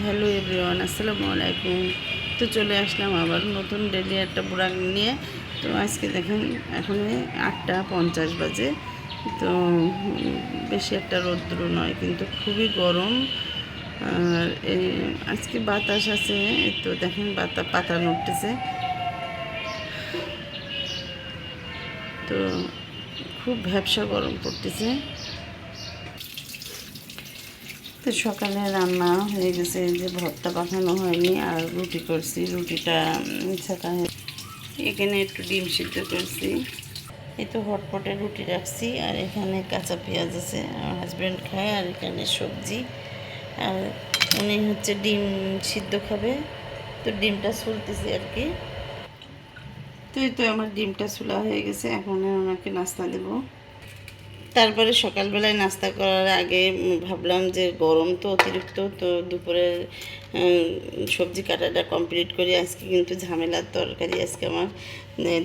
Hello everyone, আসসালামু আলাইকুম। তো চলে আসলাম আবার নতুন ডেলি একটা ব্লগ নিয়ে। তো আজকে দেখেন এখন 8:50 বাজে। তো বেশি একটা রৌদ্র নয়, কিন্তু খুবই গরম। আর আজকে বাতাস আছে, তো দেখেন পাতা নড়তেছে। তো খুব ভ্যাপসা গরম পড়তেছে। তো সকালে রান্না হয়ে গেছে, যে ভর্তা পাকানো হয়নি আর রুটি করছি। রুটিটা ছাকা এখানে একটু ডিম সিদ্ধ করছি। এই তো হটপটে রুটি রাখছি, আর এখানে কাঁচা পেঁয়াজ আছে, আমার হাজব্যান্ড খায়। আর এখানে সবজি, আর উনি হচ্ছে ডিম সিদ্ধ খাবে, তো ডিমটা ছুলতেছি আর কি। তো এই তো আমার ডিমটা ছোলা হয়ে গেছে, এখন ওনাকে নাস্তা দেবো। তারপরে সকালবেলায় নাস্তা করার আগে ভাবলাম যে গরম তো অতিরিক্ত, তো দুপুরে সবজি কাটাটা কমপ্লিট করি। আজকে কিন্তু ঝামেলার তরকারি আজকে আমার,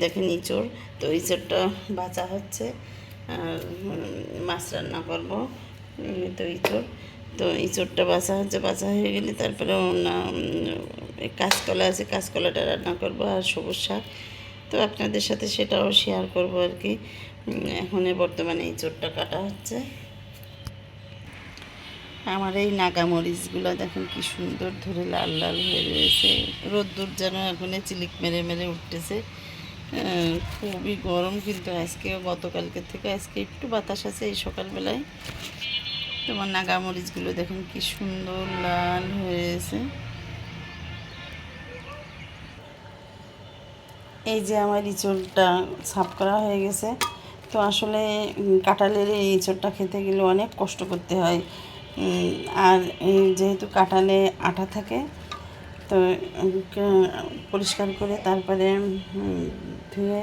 দেখেন ইঁচড়। তো ইঁচড়টা বাঁচা হচ্ছে, আর মাছ রান্না করবো। তো ইঁচড়, তো ইঁচড়টা বাঁচা হয়ে গেলে তারপরে কাঁচকলা আছে, কাঁচকলাটা রান্না করবো, আর সবুজ শাক। তো আপনাদের সাথে সেটাও শেয়ার করব আর কি। এখন বর্তমানে এই চোরটা কাটা হচ্ছে। আমার এই নাগামরিচগুলো দেখুন কি সুন্দর ধরে লাল লাল হয়ে রয়েছে। রোদ্দুর যেন এখন চিলিক মেরে মেরে উঠতেছে। খুবই গরম, কিন্তু আজকে গতকালকে থেকে আজকে একটু বাতাস আছে এই সকালবেলায়। তোমার নাগামরিচগুলো দেখুন কি সুন্দর লাল হয়েছে। এই যে আমার ইঁচড়টা সাফ করা হয়ে গেছে। তো আসলে কাঁঠালের এই ইঁচড়টা খেতে গেলে অনেক কষ্ট করতে হয়। আর যেহেতু কাঁঠালে আঠা থাকে, তো পরিষ্কার করে তারপরে ধুয়ে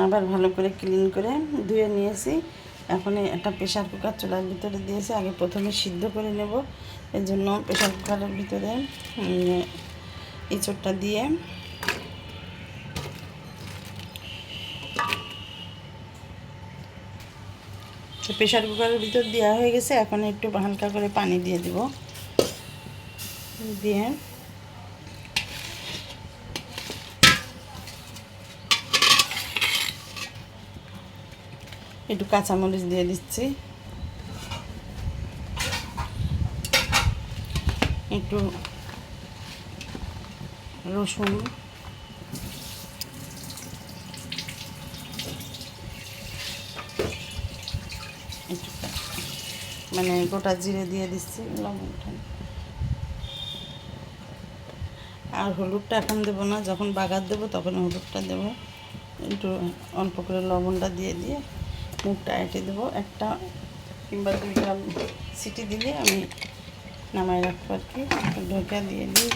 আবার ভালো করে ক্লিন করে ধুয়ে নিয়েছি। এখন একটা প্রেশার কুকার চুলার ভিতরে দিয়েছি, আগে প্রথমে সিদ্ধ করে নেব। এর জন্য প্রেশার কুকারের ভিতরে ইঁচড়টা দিয়ে প্রেশার কুকারের ভিতর দেওয়া হয়ে গেছে। এখন একটু হালকা করে পানি দিয়ে দিব, দিয়ে একটু কাঁচামরিচ দিয়ে দিচ্ছি, একটু রসুন, একটু মানে গোটা জিরে দিয়ে দিচ্ছি, লবণটা। আর হলুদটা এখন দেবো না, যখন বাগার দেবো তখন হলুদটা দেবো। একটু অল্প করে লবণটা দিয়ে দিয়ে মুখটা এঁটে দেবো। একটা কিংবা 2 গ্রাম সিটি দিলে আমি নামাই রাখবো আর কি। ঢোকা দিয়ে দিই।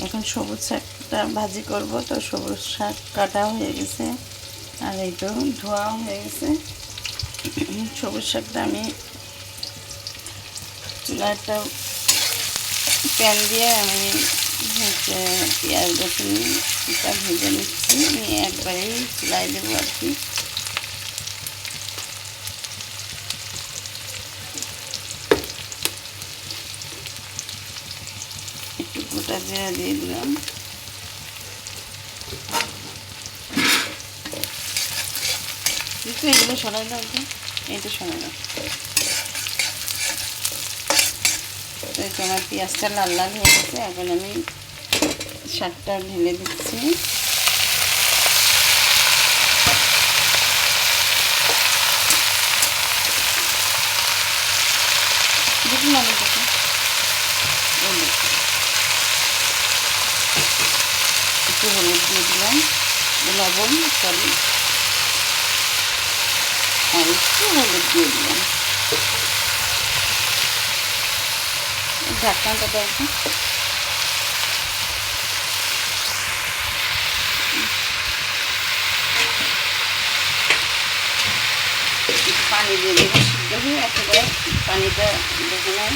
এখন সবুজ শাকটা ভাজি করব। তো সবুজ শাক কাটা হয়ে গেছে, আর এই তো ধোয়াও হয়ে গেছে। সবুজ শাকটা আমি একটা প্যান দিয়ে আমি হচ্ছে পেঁয়াজ রসুনটা ভেজে নিচ্ছি, নিয়ে একবারেই চুলায় দেবো আর কি। একটু গোটা জিরা দিয়ে দিলাম, একটু এগুলো সরাই দাও তো, এই তো সরাই দাও। তো এই তো আমার পেঁয়াজটা লাল লাল হয়ে গেছে, এখন আমি শাকটা ঢেলে দিচ্ছি। দেখুন আমি দেখুন, একটু হলুদ দিয়ে দিলাম, লবণ সরি, আর একটু হলুদ দিয়ে দিলাম। ঢাকনাটা দেখুন। দিয়ে দেবো। সিদ্ধ হয়ে একেবারে পানিটা যখন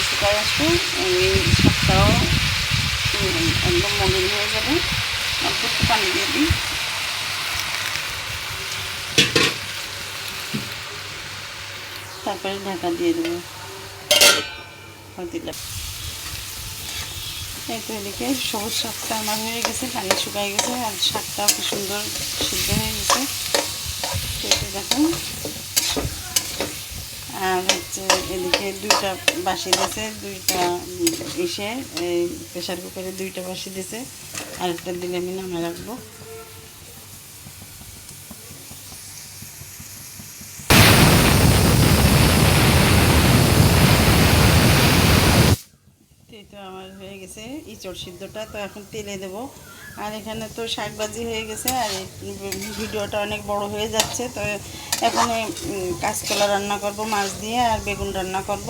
শুকায় আসবে এই শাকটাও একদম মলিন হয়ে যাবে। অল্প একটু পানি দিয়ে দিই। তারপরে ঢাকা দিয়ে দেবো। দিলাম। এই তো এদিকে সবুজ শাকটা আমার হয়ে গেছে, পানি শুকাই গেছে আর শাকটাও কি সুন্দর সিদ্ধ হয়ে গেছে। এটা দেখুন। আর হচ্ছে এদিকে দুইটা বাসি দিয়েছে, দুইটা ইসে এই প্রেশার কুকারে দুইটা বাসি দিয়েছে, আরেকটা দিলে আমি নামে রাখবো। এই তো আমার হয়ে গেছে ইঁচড় সিদ্ধটা। তো এখন তেলে দেবো। আর এখানে তো শাকভাজি হয়ে গেছে আর ভিডিওটা অনেক বড় হয়ে যাচ্ছে। তো এখন কাঁচকলা রান্না করব মাছ দিয়ে, আর বেগুন রান্না করব।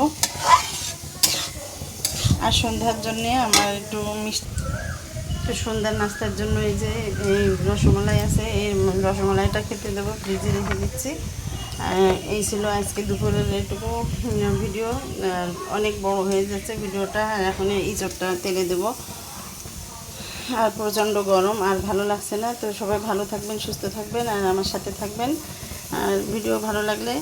আর সন্ধ্যার জন্যে আমার একটু মিষ্টি, একটু সন্ধ্যার নাস্তার জন্য এই যে এই রসমালাই আছে, এই রসমালাইটা খেতে দেবো, ফ্রিজে রেখে দিচ্ছি। এই ছিল আজকে দুপুরের এইটুকু ভিডিও। অনেক বড় হয়ে যাচ্ছে ভিডিওটা। আর এখন ইঁচড়টা তেলে দেবো। আর প্রচণ্ড গরম, আর ভালো লাগছে না। তো সবাই ভালো থাকবেন, সুস্থ থাকবেন, আর আমার সাথে থাকবেন। আর ভিডিও ভালো লাগলে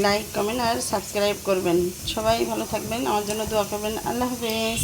লাইক, কমেন্ট আর সাবস্ক্রাইব করবেন। সবাই ভালো থাকবেন, আমার জন্য দোয়া করবেন। আল্লাহ হাফেজ।